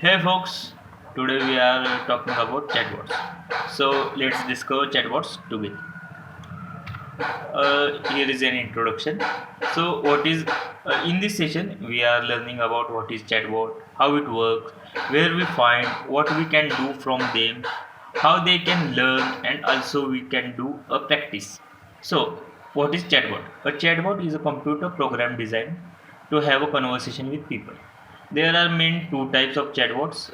Hey folks, today we are talking about chatbots. So let's discover chatbots together. Here is an introduction. So what is in this session we are learning about what is chatbot, how it works, where we find, what we can do from them, how they can learn, and also we can do a practice. So what is chatbot? A chatbot is a computer program designed to have a conversation with people. There are main two types of chatbots.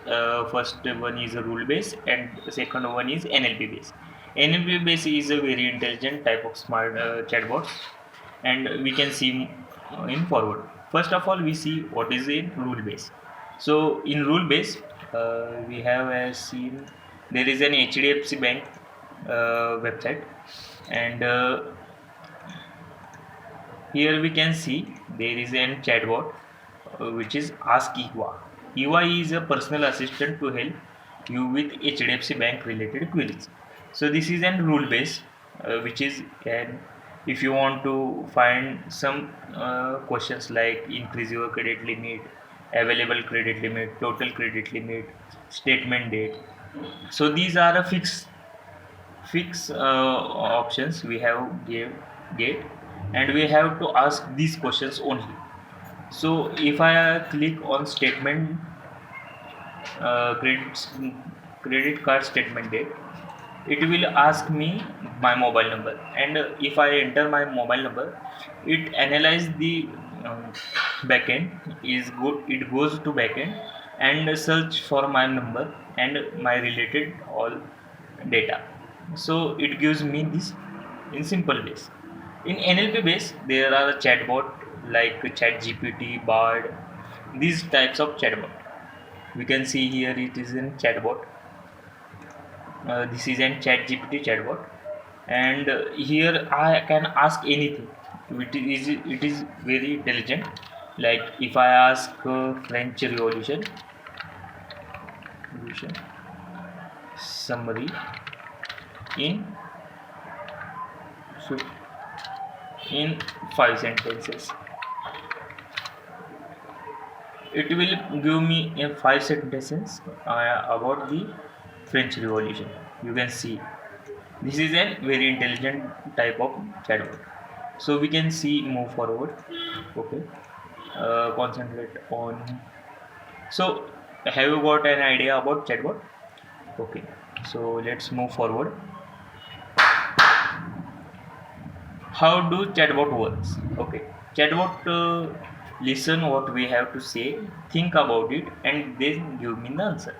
First one is a rule based and second one is NLP based. NLP based is a very intelligent type of smart chatbots, and we can see in forward. First of all, we see what is in rule based. So in rule based, we have seen there is an HDFC Bank website, and here we can see there is an chatbot which is Ask Iwa. Iwa is a personal assistant to help you with HDFC Bank related queries. So this is an rule based, which is can if you want to find some questions like increase your credit limit, available credit limit, total credit limit, statement date. So these are a fix options we have gave get, and we have to ask these questions only. So if I click on statement, uh, credit credit card statement date, it will ask me my mobile number, and if I enter my mobile number, it analyze the um, backend is good, it goes to backend and search for my number and my related all data. So it gives me this in simple ways. In NLP base there are a chatbot like ChatGPT, Bard, these types of chatbot. We can see here it is in chatbot. This is an ChatGPT chatbot, and here I can ask anything. It is very intelligent. Like if I ask French Revolution summary in in 5 sentences, it will give me a 5 sentences about the French Revolution. You can see this is a very intelligent type of chatbot. So we can see move forward. Okay, concentrate on. So have you got an idea about chatbot? Okay, so let's move forward. How do chatbot works? Okay, chatbot listen what we have to say, think about it, and then give me the answer.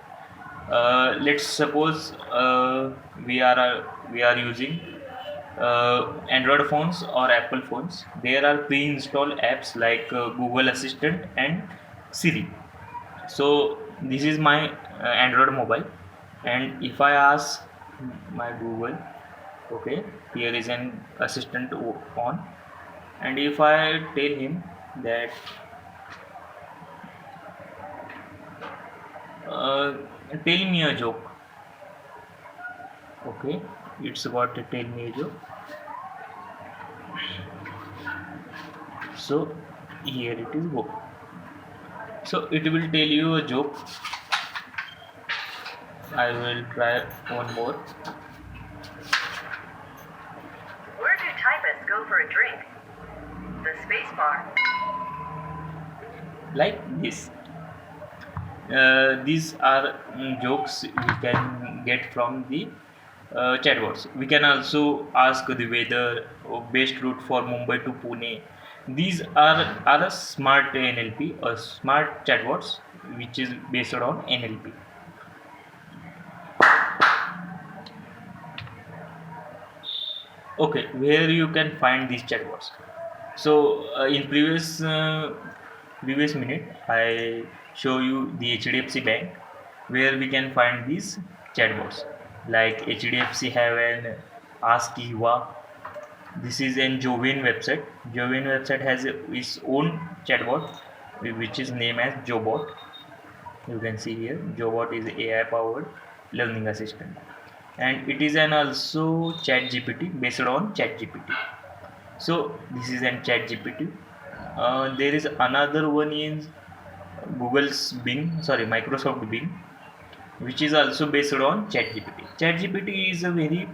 Let's suppose we are using Android phones or Apple phones. There are pre-installed apps like Google Assistant and Siri. So this is my Android mobile, and if I ask my Google, okay, here is an assistant on, and if I tell him that uh, tell me a joke, okay, it's got to tell me a joke. So here it is go. So it will tell you a joke. I will try one more. Where do typists go for a drink? The space bar. Like this. These are jokes we can get from the chatbots. We can also ask the weather or best route for Mumbai to Pune. These are a smart NLP or smart chatbots which is based on NLP. Okay, where you can find these chatbots. So in previous minute I show you the HDFC Bank where we can find these chatbots. Like HDFC have an Ask Iwa. This is an Jovian website. Jovian website has its own chatbot which is named as Jobot. You can see here Jobot is AI powered learning assistant, and it is an also ChatGPT based on ChatGPT. So this is an ChatGPT. There is another one is Microsoft Bing, which is also based on ChatGPT. ChatGPT is a very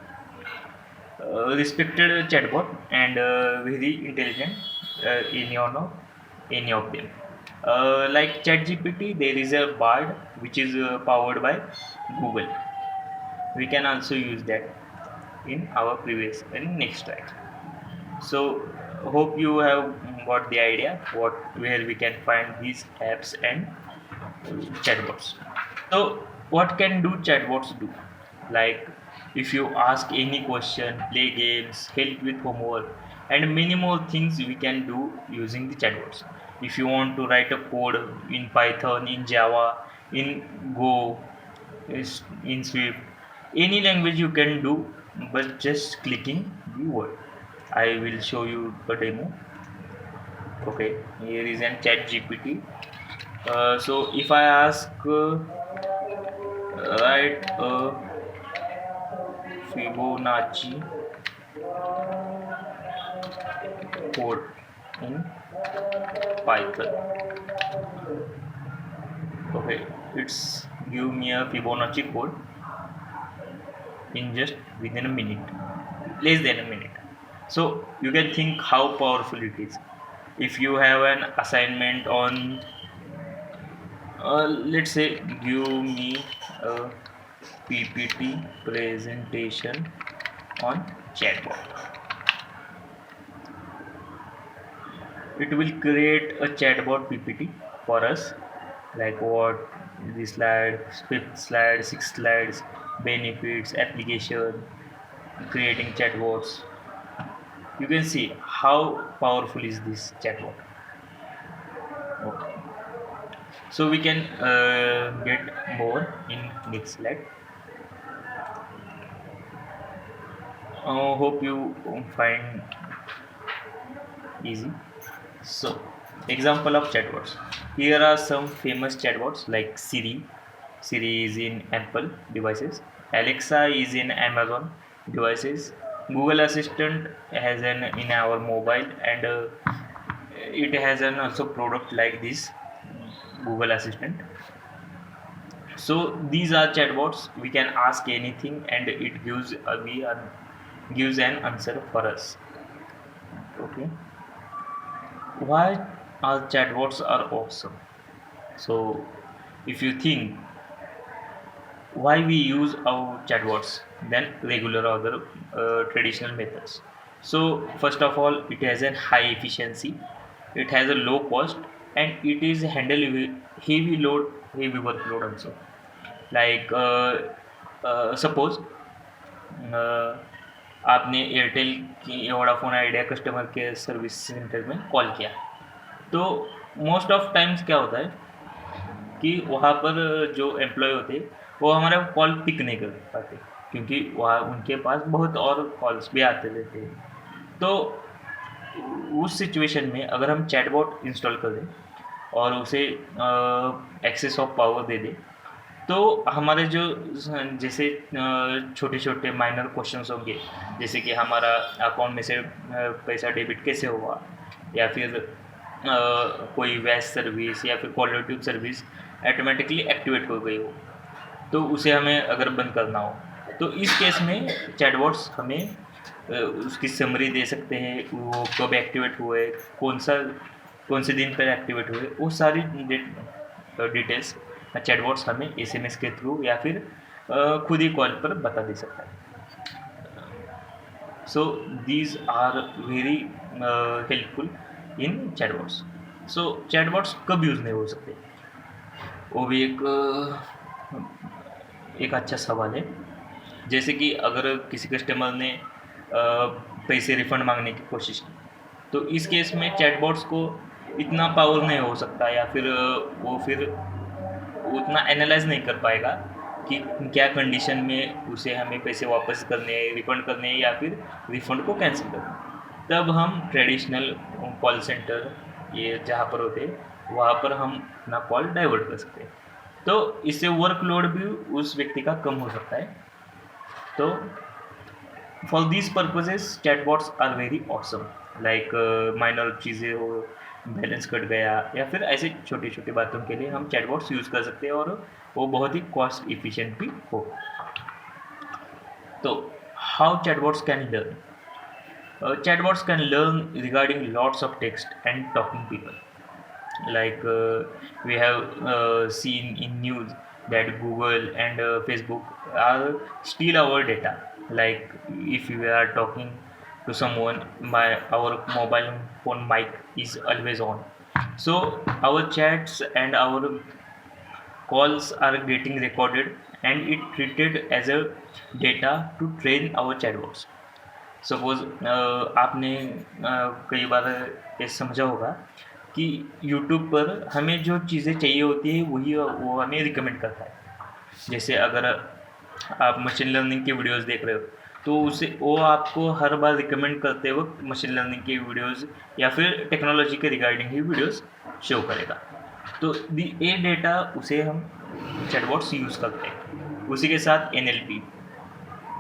respected chatbot and very intelligent any of them. Like ChatGPT, there is a Bard which is powered by Google. We can also use that in our previous and next track. So hope you have got the idea what where we can find these apps and chatbots. So, what can do chatbots do? Like, if you ask any question, play games, help with homework, and many more things we can do using the chatbots. If you want to write a code in Python, in Java, in Go, in Swift, any language you can do, but just clicking the word. I will show you the demo. Okay, here is an chat GPT. So if I ask write a Fibonacci code in Python. Okay, it's give me a Fibonacci code in just within a minute, less than a minute. So you can think how powerful it is. If you have an assignment on, let's say, give me a PPT presentation on chatbot. It will create a chatbot PPT for us, like what the slide, fifth slide, sixth slides, benefits, application, creating chatbots. You can see how powerful is this chatbot. Okay. So we can get more in next slide. Hope you find easy. So, example of chatbots. Here are some famous chatbots like Siri. Siri is in Apple devices. Alexa is in Amazon devices. Google Assistant has an in our mobile, and it has an also product like this Google Assistant. So these are chatbots. We can ask anything, and it gives an answer for us. Okay. Why our chatbots are awesome? So, if you think why we use our chatbots than regular other traditional methods. So, first of all, it has a high efficiency, it has a low cost, and it is handle heavy workload also. Like suppose आपने Airtel की Vodafone idea customer care service centre में call किया, तो most of times क्या होता है कि वहाँ पर जो एम्प्लॉय होते वो हमारा कॉल पिक नहीं कर पाते, क्योंकि वहाँ उनके पास बहुत और कॉल्स भी आते रहते हैं। तो उस सिचुएशन में अगर हम चैटबॉट इंस्टॉल कर दें और उसे एक्सेस ऑफ पावर दे दें, तो हमारे जो जैसे छोटे छोटे माइनर क्वेश्चंस होंगे, जैसे कि हमारा अकाउंट में से पैसा डेबिट कैसे हुआ, या फिर कोई वैस सर्विस या फिर caller tune service automatically activate हो गई हो, तो उसे हमें अगर बंद करना हो, तो इस केस में चैटबॉट्स हमें उसकी समरी दे सकते हैं, वो कब एक्टिवेट हुए, कौन से दिन पर एक्टिवेट हुए, वो सारी डिटेल्स चैटबॉट्स हमें एसएमएस के थ्रू या फिर खुद ही कॉल पर बता दे सकता है। So these are very helpful in chatbots. So chatbots कब यूज़ नहीं हो सकते, वो भी एक अच्छा सवाल है। जैसे कि अगर किसी कस्टमर ने पैसे रिफ़ंड मांगने की कोशिश की, तो इस केस में चैटबॉट्स को इतना पावर नहीं हो सकता, या फिर वो फिर उतना एनालाइज नहीं कर पाएगा कि क्या कंडीशन में उसे हमें पैसे वापस करने हैं, रिफ़ंड करने हैं, या फिर रिफ़ंड को कैंसिल करना है। तब हम ट्रेडिशनल कॉल सेंटर ये जहाँ पर होते हैं वहाँ पर हम अपना कॉल डाइवर्ट कर सकते हैं, तो इससे वर्कलोड भी उस व्यक्ति का कम हो सकता है। तो for this purposes chatbots are very awesome, like minor चीज़ें हो बैलेंस कट गया या फिर ऐसे छोटी छोटी बातों के लिए हम चैटबॉट्स यूज़ कर सकते हैं और वो बहुत ही कॉस्ट इफिशिएंट भी हो। तो how chatbots can learn? Chatbots can learn regarding lots of text and talking people. Like we have seen in news that Google and Facebook are steal our data. Like if we are talking to someone, our mobile phone mic is always on. So our chats and our calls are getting recorded and it treated as a data to train our chatbots. Suppose आपने कई बार ये समझा होगा कि YouTube पर हमें जो चीज़ें चाहिए होती है वही वो हमें रिकमेंड करता है। जैसे अगर आप मशीन लर्निंग की वीडियोस देख रहे हो तो उसे वो आपको हर बार रिकमेंड करते वक्त मशीन लर्निंग की वीडियोस या फिर टेक्नोलॉजी के रिगार्डिंग ही वीडियोस शो करेगा। तो ये डेटा उसे हम चैटबॉट्स यूज़ करते हैं। उसी के साथ एनएलपी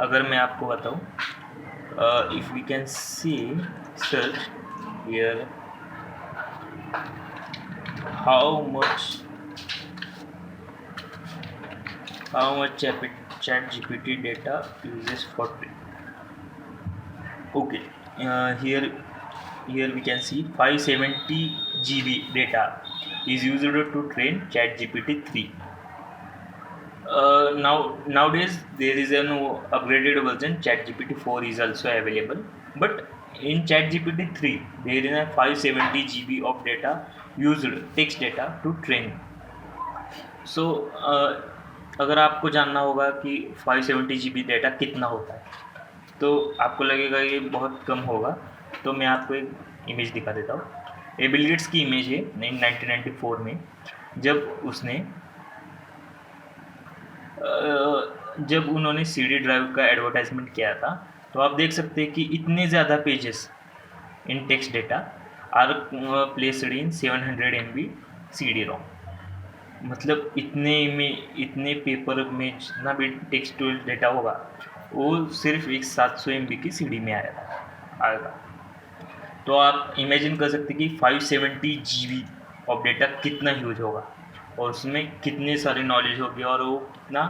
अगर मैं आपको बताऊँ, if we can see search here how much chat GPT data uses for training. Okay, here we can see 570 GB data is used to train chat GPT 3. Nowadays there is an upgraded version ChatGPT 4 is also available, but in ChatGPT 3 there is a 570 GB of data used text data to train. So अगर आपको जानना होगा कि 570 GB data कितना होता है तो आपको लगेगा ये बहुत कम होगा। तो मैं आपको एक इमेज दिखा देता हूँ। ये बिल गेट्स की इमेज है 1994 में जब उन्होंने CD ड्राइव का एडवर्टाइजमेंट किया था। तो आप देख सकते हैं कि इतने ज़्यादा pages in text data are placed in 700 MB CD ROM. मतलब इतने पेपर में जितना भी टेक्स्ट डेटा होगा वो सिर्फ एक 700 MB की CD में आएगा। तो आप इमेजिन कर सकते कि 570 GB ऑफ डेटा कितना ह्यूज होगा और उसमें कितने सारे नॉलेज होगी और वो कितना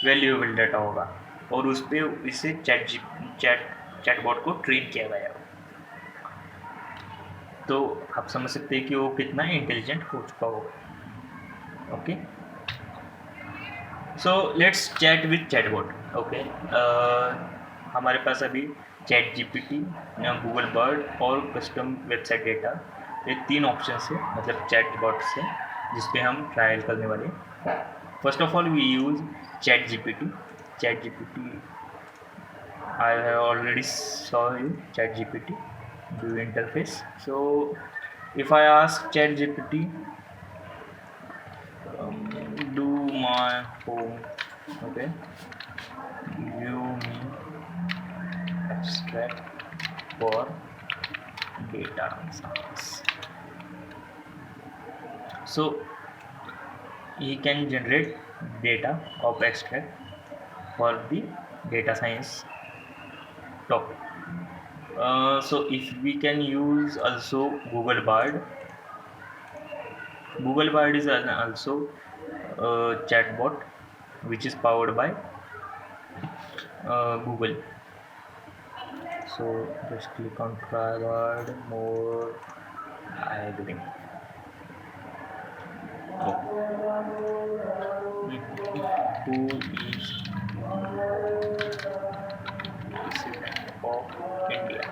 वैल्यूएबल डाटा होगा और उस पर इसे चैटबॉट को ट्रेन किया गया है। तो आप समझ सकते हैं कि वो कितना इंटेलिजेंट हो चुका होगा। Okay, so let's chat with chatbot. Okay, हमारे पास अभी चैट जीपीटी, गूगल बर्ड और कस्टम वेबसाइट डेटा, ये 3 ऑप्शन है मतलब चैटबॉट से जिस पे हम ट्रायल करने वाले हैं। First of all we use chat GPT. I have already saw you chat GPT view interface. So if I ask chat GPT do my home, okay, view me abstract for data science. So he can generate data of extract for the data science topic. So if we can use also Google Bard. Google Bard is also a chatbot which is powered by Google. So just click on try Bard more. I agree. Who is president of India?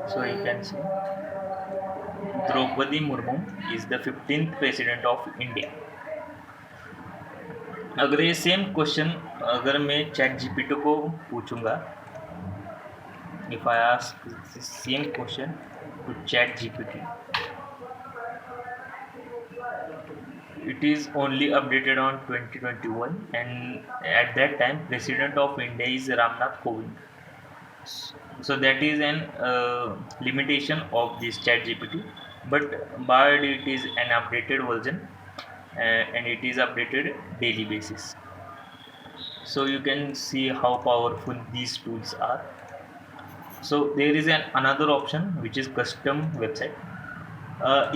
So you can see Draupadi Murmu is the 15th president of India. अगर ये same question अगर मैं chat GPT को पूछूंगा, if I ask the same question to chat GPT, it is only updated on 2021 and at that time president of India is Ramnath Kovind. So that is an limitation of this chat GPT, but Bard it is an updated version and it is updated daily basis. So you can see how powerful these tools are. So there is another option which is custom website.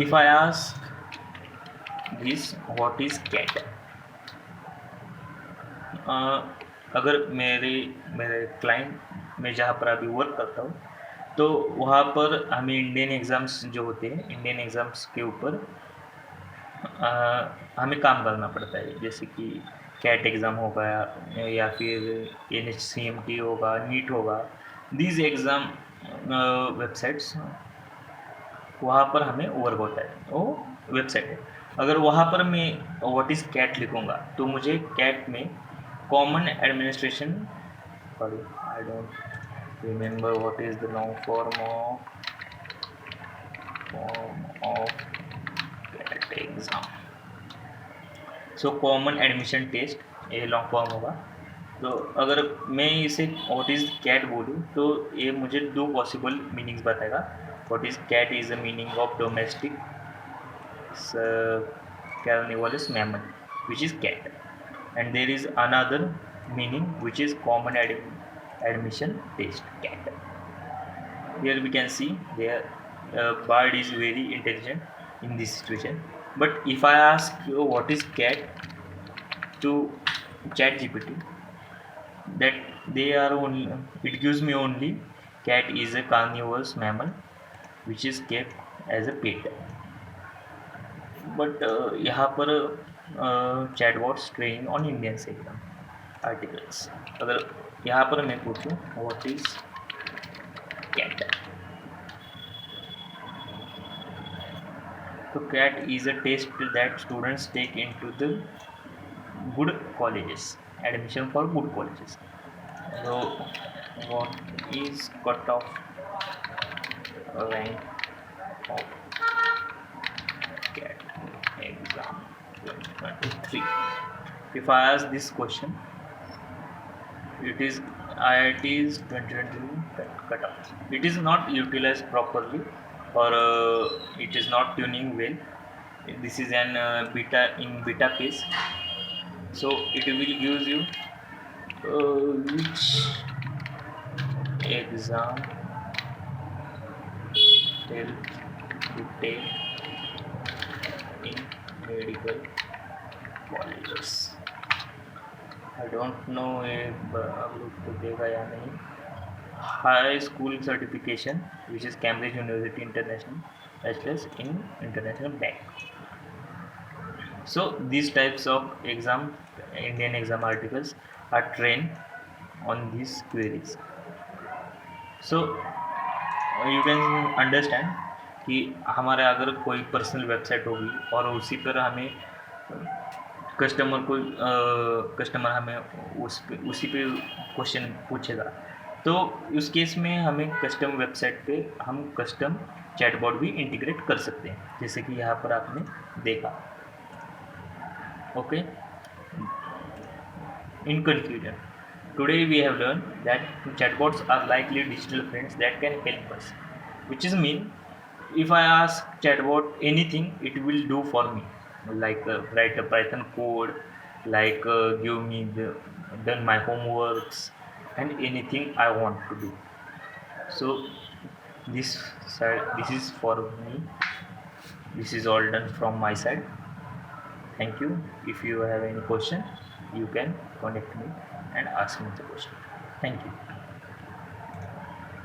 If I ask this, what is cat? अ, अगर मेरे मेरे client मैं जहाँ पर अभी work करता हूँ, तो वहाँ पर हमें इंडियन एग्ज़ाम्स जो होते हैं, इंडियन एग्ज़ाम्स के ऊपर हमें काम करना पड़ता है। जैसे कि कैट एग्ज़ाम होगा या फिर NHCMT होगा, नीट होगा। दीज एग्ज़ाम वेबसाइट्स, वहाँ पर हमें वर्क होता है, वो वेबसाइट है। अगर वहाँ पर मैं व्हाट इज़ कैट लिखूँगा, तो मुझे कैट में common administration, sorry I don't remember what is the long form of CAT exam. So common admission test, ये लॉन्ग फॉर्म होगा। तो अगर मैं इसे व्हाट इज़ कैट बोलूँ, तो ये मुझे दो पॉसिबल मीनिंग्स बताएगा। What is cat is the meaning of domestic carnivorous mammal, which is cat, and there is another meaning which is common admission test, cat. Here we can see their bird is very intelligent in this situation. But if I ask you what is cat to ChatGPT, that they are only, it gives me only cat is a carnivorous mammal which is kept as a pet. But यहाँ पर chatbots training on Indian exam articles, अगर यहाँ पर मैं पूछूँ what is CAT, तो CAT is a test that students take into the good colleges, admission for good colleges. तो what is cut off rank of CAT exam 2023. If I ask this question, it is IIT's 2022 cutoff. It is not utilized properly, or it is not tuning well. This is an beta phase, so it will give you which exam will you take in medical colleges. I don't know if आप लोग को देगा या नहीं। High school certification which is Cambridge University International as well in international bank. So these types of exam, Indian exam articles are trained on these queries. So you can understand कि हमारे अगर कोई पर्सनल वेबसाइट होगी और उसी पर हमें customer हमें उसी पे क्वेश्चन पूछेगा, तो उस केस में हमें कस्टम वेबसाइट पे हम कस्टम चैटबॉट भी इंटीग्रेट कर सकते हैं, जैसे कि यहाँ पर आपने देखा। Okay, in conclusion, today we have learned that chatbots are likely digital friends that can help us, which is mean if I ask chatbot anything, it will do for me, like write a Python code, like give me done my homeworks, and anything I want to do. So this is for me. This is all done from my side. Thank you. If you have any question, you can contact me and ask me the question. Thank you.